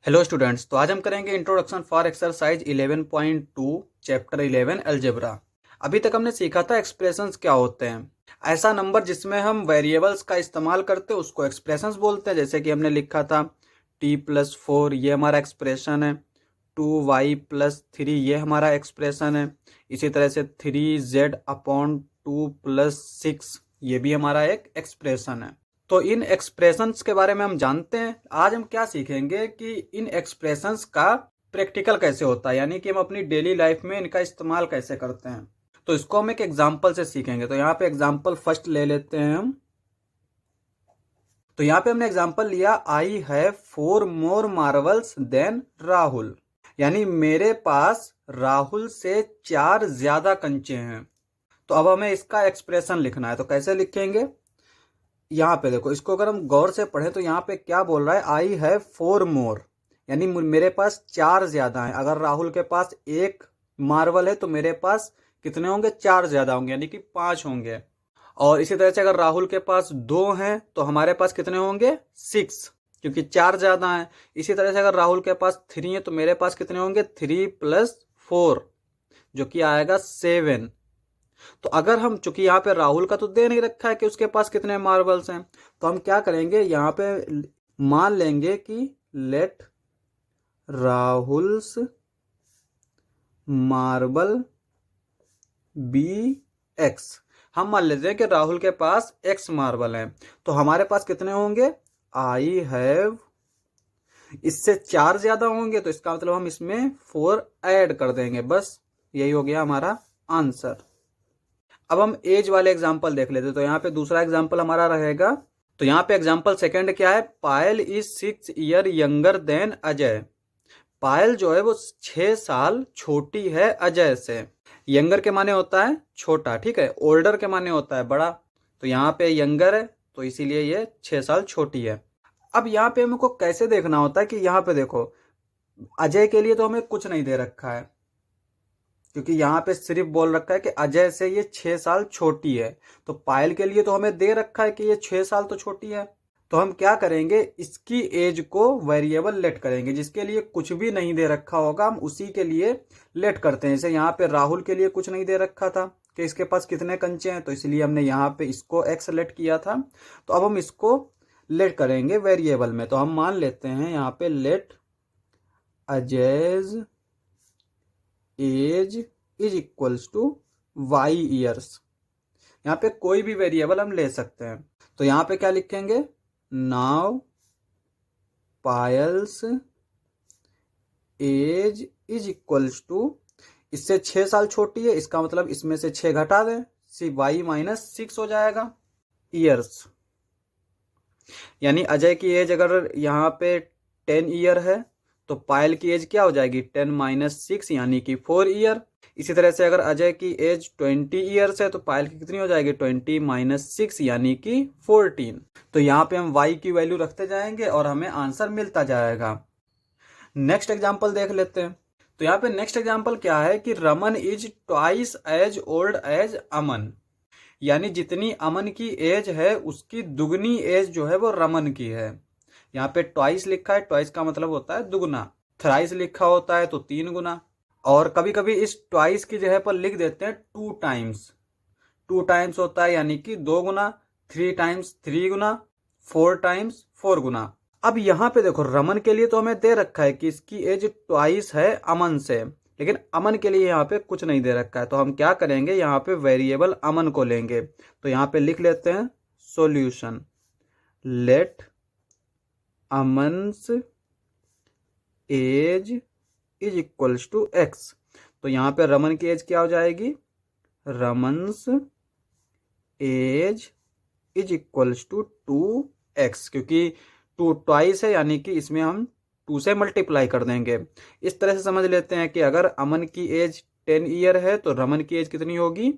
Hello students, तो आज हम करेंगे introduction for exercise 11.2 chapter 11 algebra. अभी तक हमने सीखा था एक्सप्रेशंस क्या होते हैं। ऐसा नंबर जिसमें हम वेरिएबल्स का इस्तेमाल करते हैं उसको एक्सप्रेशंस बोलते हैं। जैसे कि हमने लिखा था t+4, ये हमारा एक्सप्रेशन है। 2y+3, ये हमारा एक्सप्रेशन है। इसी तरह से 3z/2+6, ये भी हमारा एक एक्सप्रेशन है। तो इन एक्सप्रेशंस के बारे में हम जानते हैं। आज हम क्या सीखेंगे कि इन एक्सप्रेशंस का प्रैक्टिकल कैसे होता है, यानी कि हम अपनी डेली लाइफ में इनका इस्तेमाल कैसे करते हैं। तो इसको हम एक एग्जांपल से सीखेंगे। तो यहाँ पे एग्जांपल फर्स्ट ले लेते हैं हम। तो यहाँ पे हमने एग्जांपल लिया, I have 4 more marbles than Rahul, यानी मेरे पास राहुल से 4 ज्यादा कंचे हैं। तो अब हमें इसका एक्सप्रेशन लिखना है। तो कैसे लिखेंगे, यहाँ पे देखो, इसको अगर हम गौर से पढ़ें तो यहाँ पे क्या बोल रहा है, आई हैव 4 मोर, यानी मेरे पास 4 ज्यादा है। अगर राहुल के पास एक मार्बल है तो मेरे पास कितने होंगे, 4 ज्यादा होंगे, यानी कि 5 होंगे। और इसी तरह से अगर राहुल के पास 2 हैं तो हमारे पास कितने होंगे, 6, क्योंकि 4 ज्यादा हैं। इसी तरह से अगर राहुल के पास 3 है तो मेरे पास कितने होंगे, 3+4, जो कि आएगा 7। तो अगर हम, चूंकि यहाँ पे राहुल का तो दे नहीं रखा है कि उसके पास कितने मार्बल्स हैं, तो हम क्या करेंगे, यहाँ पे मान लेंगे कि let Rahul's marble be x. हम मान लेते हैं कि राहुल के पास एक्स मार्बल हैं। तो हमारे पास कितने होंगे, आई हैव, इससे 4 ज्यादा होंगे तो इसका मतलब हम इसमें 4 ऐड कर देंगे। बस यही हो गया हमारा आंसर। अब हम एज वाले एग्जाम्पल देख लेते हैं। तो यहाँ पे दूसरा एग्जाम्पल हमारा रहेगा। तो यहाँ पे एग्जाम्पल सेकंड क्या है, Payal is 6 year younger than Ajay. Payal जो है वो 6 साल छोटी है अजय से। यंगर के माने होता है छोटा, ठीक है। ओल्डर के माने होता है बड़ा। तो यहाँ पे यंगर है तो इसीलिए ये 6 साल छोटी है। अब यहाँ पे हमको कैसे देखना होता है कि यहाँ पे देखो, अजय के लिए तो हमें कुछ नहीं दे रखा है, क्योंकि यहाँ पे सिर्फ बोल रखा है कि अजय से ये 6 साल छोटी है। तो पायल के लिए तो हमें दे रखा है कि ये 6 साल तो छोटी है। तो हम क्या करेंगे, इसकी एज को वेरिएबल लेट करेंगे। जिसके लिए कुछ भी नहीं दे रखा होगा हम उसी के लिए लेट करते हैं। जैसे यहाँ पे राहुल के लिए कुछ नहीं दे रखा था कि इसके पास कितने कंचे हैं, तो इसलिए हमने यहाँ पे इसको एक्स लेट किया था। तो अब हम इसको लेट करेंगे वेरिएबल में। तो हम मान लेते हैं यहाँ पे let Ajay's age is equals to Y years. यहाँ पे कोई भी वेरिएबल हम ले सकते हैं। तो यहाँ पे क्या लिखेंगे, now Payal's age is equals to, इससे 6 साल छोटी है, इसका मतलब इसमें से 6 घटा दें, y-6 हो जाएगा ईयर्स। यानी अजय की एज अगर यहाँ पे 10 ईयर है तो पायल की एज क्या हो जाएगी, 10-6 यानी कि 4 ईयर। इसी तरह से अगर अजय की एज 20 ईयर्स है तो पायल की कितनी हो जाएगी, 20-6 यानी कि 14। तो यहाँ पे हम y की वैल्यू रखते जाएंगे और हमें आंसर मिलता जाएगा। नेक्स्ट एग्जाम्पल देख लेते हैं। तो यहाँ पे नेक्स्ट एग्जाम्पल क्या है कि Raman is twice as old as Aman, यानी जितनी अमन की एज है उसकी दुगनी एज जो है वो रमन की है। यहाँ पे ट्वाइस लिखा है, ट्वाइस का मतलब होता है दुगना। थ्राइस लिखा होता है तो 3 गुना। और कभी कभी इस ट्वाइस की जगह पर लिख देते हैं 2 टाइम्स। 2 टाइम्स होता है यानी कि 2 गुना, 3 टाइम्स 3 गुना, 4 टाइम्स 4 गुना। अब यहाँ पे देखो, रमन के लिए तो हमें दे रखा है कि इसकी एज ट्वाइस है अमन से, लेकिन अमन के लिए यहाँ पे कुछ नहीं दे रखा है। तो हम क्या करेंगे, यहाँ पे वेरिएबल अमन को लेंगे। तो यहाँ पे लिख लेते हैं solution, let Aman's age is equals to x. तो यहाँ पे रमन की एज क्या हो जाएगी, Raman's age is equals to 2x, क्योंकि 2 ट्वाइस है यानी कि इसमें हम 2 से मल्टीप्लाई कर देंगे। इस तरह से समझ लेते हैं कि अगर अमन की एज 10 ईयर है तो रमन की एज कितनी होगी,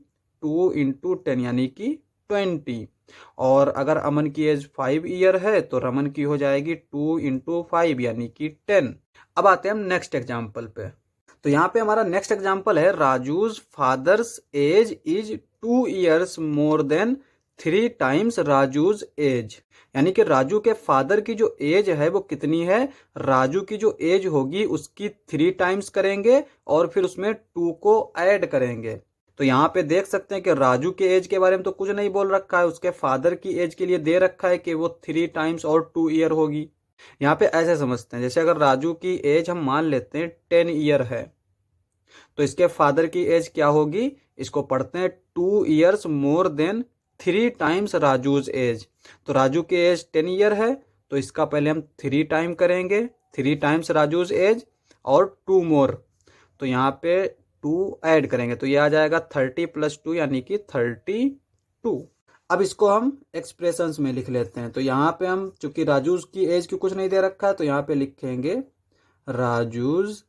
2 × 10 यानी कि 20। और अगर अमन की एज 5 ईयर है तो रमन की हो जाएगी 2 × 5 यानी कि 10। अब आते हैं हम नेक्स्ट एग्जाम्पल पे। तो यहाँ पे हमारा नेक्स्ट एग्जाम्पल है, Raju's father's age is 2 years more than 3 times Raju's age, यानी कि राजू के फादर की जो एज है वो कितनी है, राजू की जो एज होगी उसकी 3 टाइम्स करेंगे और फिर उसमें 2 को ऐड करेंगे। तो यहाँ पे देख सकते हैं कि राजू के एज के बारे में तो कुछ नहीं बोल रखा है, उसके फादर की एज के लिए दे रखा है कि वो 3 टाइम्स और 2 ईयर होगी। यहाँ पे ऐसे समझते हैं, जैसे अगर राजू की एज हम मान लेते हैं 10 ईयर है, तो इसके फादर की एज क्या होगी, इसको पढ़ते हैं 2 years more than 3 times Raju's age. तो राजू की एज 10 ईयर है, तो इसका पहले हम 3 टाइम करेंगे, 3 टाइम्स राजूज एज और 2 मोर, तो यहाँ पे 2 ऐड करेंगे, तो ये आ जाएगा 30 + 2 यानी कि 32। अब इसको हम एक्सप्रेशंस में लिख लेते हैं। तो यहाँ पे हम चूंकि राजूज की एज की कुछ नहीं दे रखा है, तो यहाँ पे लिखेंगे Raju's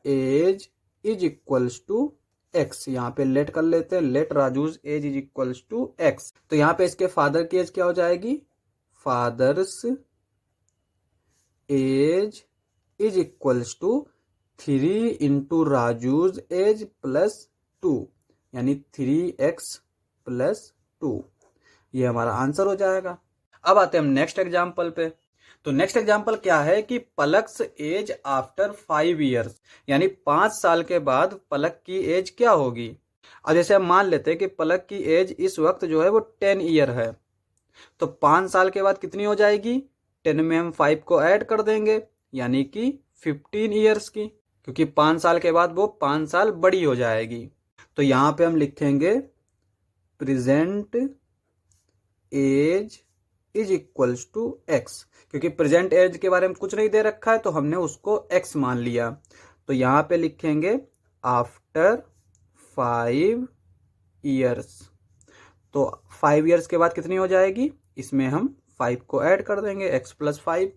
age is equals to x. यहाँ पे लेट कर लेते हैं, let Raju's age is equals to x. तो यहाँ पे इसके फादर की एज क्या हो जाएगी, father's age is equals to 3 into Raju's age +2 यानी 3x + 2। ये हमारा आंसर हो जाएगा। अब आते हैं हम नेक्स्ट एग्जाम्पल पे। तो नेक्स्ट एग्जाम्पल क्या है कि पलक्स एज आफ्टर 5 ईयर्स, यानी 5 साल के बाद पलक की एज क्या होगी। अब जैसे हम मान लेते हैं कि पलक की एज इस वक्त जो है वो 10 ईयर है, तो 5 साल के बाद कितनी हो जाएगी, 10 में हम 5 को ऐड कर देंगे यानी कि 15 ईयर्स की, क्योंकि 5 साल के बाद वो 5 साल बड़ी हो जाएगी। तो यहाँ पे हम लिखेंगे present age is equals to x, क्योंकि प्रेजेंट एज के बारे में कुछ नहीं दे रखा है तो हमने उसको एक्स मान लिया। तो यहाँ पे लिखेंगे आफ्टर 5 ईयर्स, तो 5 ईयर्स के बाद कितनी हो जाएगी, इसमें हम 5 को ऐड कर देंगे, x + 5।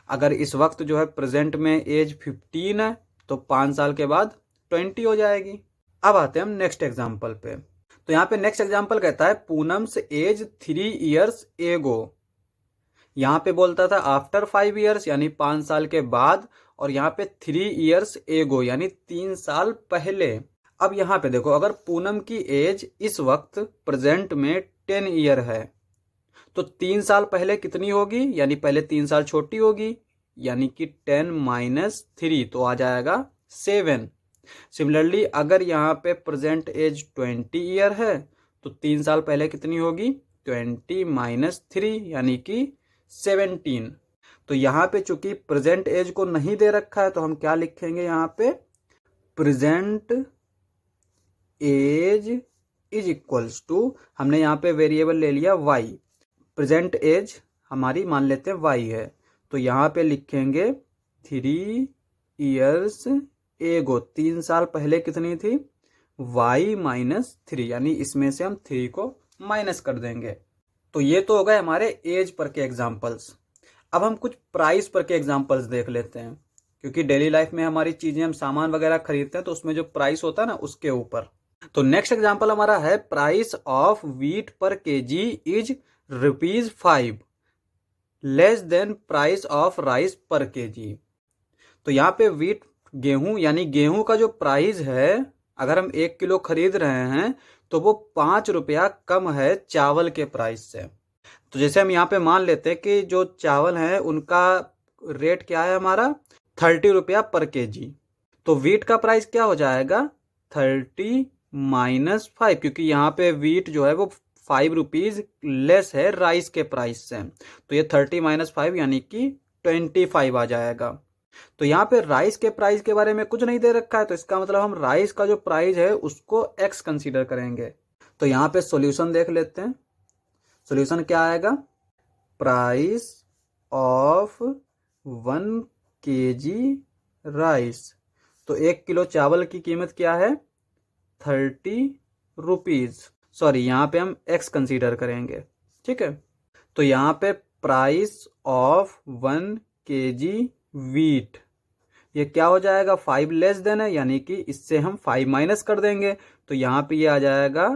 अगर इस वक्त जो है प्रेजेंट में एज 15 है, तो 5 साल के बाद 20 हो जाएगी। अब आते हैं हम नेक्स्ट एग्जाम्पल पे। तो यहाँ पे नेक्स्ट एग्जाम्पल कहता है पूनम्स एज 3 ईयर्स एगो। यहाँ पे बोलता था आफ्टर 5 ईयर्स यानी 5 साल के बाद, और यहाँ पे 3 ईयर्स एगो यानी 3 साल पहले। अब यहाँ पे देखो, अगर पूनम की एज इस वक्त प्रेजेंट में 10 ईयर है, तो 3 साल पहले कितनी होगी, यानी पहले 3 साल छोटी होगी, यानी कि 10 - 3 तो आ जाएगा 7। सिमिलरली अगर यहाँ पे प्रेजेंट एज 20 ईयर है, तो 3 साल पहले कितनी होगी, 20 - 3 यानी कि 17। तो यहाँ पे चूंकि प्रेजेंट एज को नहीं दे रखा है, तो हम क्या लिखेंगे, यहाँ पे present age is equals to, हमने यहाँ पे वेरिएबल ले लिया y, प्रेजेंट एज हमारी मान लेते हैं y है, तो यहाँ पे लिखेंगे 3 ईयर्स एगो, 3 साल पहले कितनी थी, y - 3 यानी इसमें से हम 3 को माइनस कर देंगे। तो ये तो हो गए हमारे एज पर के एग्जाम्पल्स। अब हम कुछ प्राइस पर के एग्जाम्पल्स देख लेते हैं, क्योंकि डेली लाइफ में हमारी चीजें हम सामान वगैरह खरीदते हैं, तो उसमें जो प्राइस होता है ना उसके ऊपर। तो नेक्स्ट एग्जाम्पल हमारा है प्राइस ऑफ व्हीट पर KG is ₹5 less than price of rice पर केजी। तो यहाँ पे व्हीट गेहूं यानी गेहूं का जो प्राइस है, अगर हम 1 किलो खरीद रहे हैं तो वो 5 रुपया कम है चावल के प्राइस से। तो जैसे हम यहाँ पे मान लेते हैं कि जो चावल है उनका रेट क्या है हमारा 30 रुपया पर केजी, तो व्हीट का प्राइस क्या हो जाएगा 30 - 5, क्योंकि यहाँ पे व्हीट जो है वो 5 रुपीज लेस है राइस के प्राइस से, तो ये 30 - 5 यानी कि 25 आ जाएगा। तो यहाँ पे राइस के प्राइस के बारे में कुछ नहीं दे रखा है, तो इसका मतलब हम राइस का जो प्राइस है उसको x कंसीडर करेंगे। तो यहाँ पे सॉल्यूशन देख लेते हैं, सॉल्यूशन क्या आएगा, प्राइस ऑफ 1 kg राइस, तो 1 किलो चावल की कीमत क्या है 30 रुपीज, सॉरी यहाँ पे हम x कंसीडर करेंगे, ठीक है। तो यहाँ पे प्राइस ऑफ 1 kg व्हीट, ये क्या हो जाएगा 5 लेस देन है, यानी कि इससे हम 5 माइनस कर देंगे, तो यहाँ पे ये आ जाएगा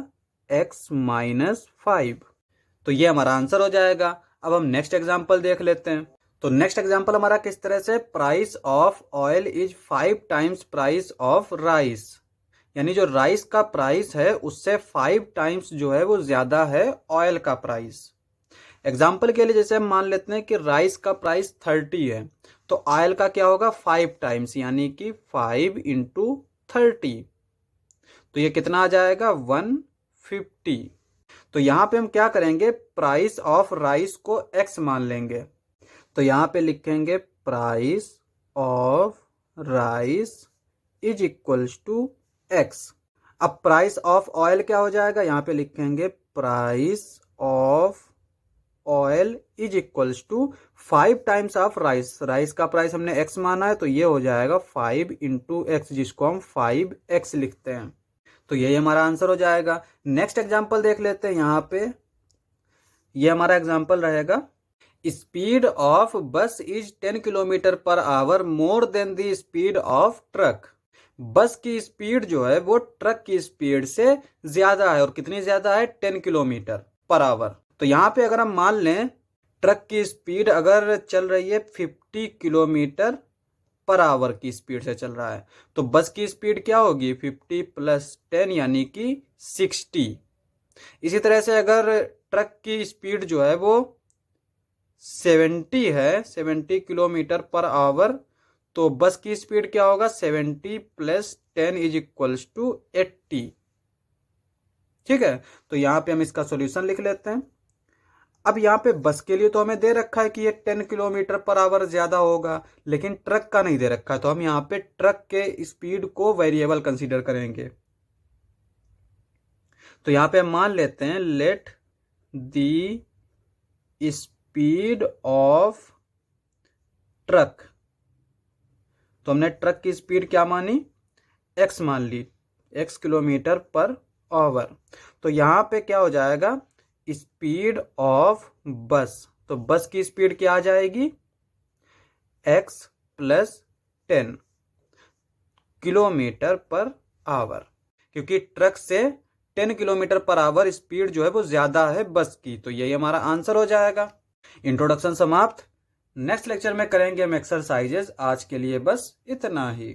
x - 5। तो ये हमारा आंसर हो जाएगा। अब हम नेक्स्ट एग्जांपल देख लेते हैं। तो नेक्स्ट एग्जांपल हमारा किस तरह से, price of oil is 5 times price of rice, यानी जो राइस का प्राइस है उससे 5 टाइम्स जो है वो ज़्यादा है ऑयल का प्राइस। एग्जाम्पल के लिए जैसे हम मान लेते हैं कि राइस का प्राइस 30 है, तो ऑयल का क्या होगा 5 टाइम्स, यानी कि 5 इंटू 30, तो ये कितना आ जाएगा 150। तो यहाँ पे हम क्या करेंगे, प्राइस ऑफ राइस को x मान लेंगे, तो यहाँ पे लिखेंगे price of rice is equals to x। अब प्राइस ऑफ ऑयल क्या हो जाएगा, यहाँ पे लिखेंगे price of oil is equals to 5 times of rice. Rice का प्राइस हमने x माना है, तो ये हो जाएगा 5 इंटू एक्स, जिसको हम 5x लिखते हैं। तो यही हमारा आंसर हो जाएगा। नेक्स्ट एग्जांपल देख लेते हैं। यहाँ पे ये हमारा एग्जांपल रहेगा, स्पीड ऑफ बस is 10 kilometre per hour more than the speed of truck. बस की स्पीड जो है वो ट्रक की स्पीड से ज्यादा है, और कितनी ज्यादा है 10 किलोमीटर पर आवर। तो यहाँ पे अगर हम मान लें ट्रक की स्पीड अगर चल रही है 50 किलोमीटर पर आवर की स्पीड से चल रहा है, तो बस की स्पीड क्या होगी 50 प्लस 10 यानी कि 60। इसी तरह से अगर ट्रक की स्पीड जो है वो 70 है, 70 किलोमीटर पर आवर, तो बस की स्पीड क्या होगा 70 प्लस 10 इज इक्वल्स टू 80। ठीक है, तो यहाँ पे हम इसका सॉल्यूशन लिख लेते हैं। अब यहाँ पे बस के लिए तो हमें दे रखा है कि ये 10 किलोमीटर पर आवर ज्यादा होगा, लेकिन ट्रक का नहीं दे रखा है, तो हम यहाँ पे ट्रक के स्पीड को वेरिएबल कंसीडर करेंगे। तो यहाँ पे हम मान लेते हैं let the speed of truck, तो हमने ट्रक की स्पीड क्या मानी x मान ली, x किलोमीटर पर आवर। तो यहाँ पे क्या हो जाएगा स्पीड ऑफ बस, तो बस की स्पीड क्या आ जाएगी x plus 10 kilometre per hour, क्योंकि ट्रक से 10 किलोमीटर पर आवर स्पीड जो है वो ज्यादा है बस की। तो यही हमारा आंसर हो जाएगा। इंट्रोडक्शन समाप्त। नेक्स्ट लेक्चर में करेंगे हम एक्सरसाइजेस। आज के लिए बस इतना ही।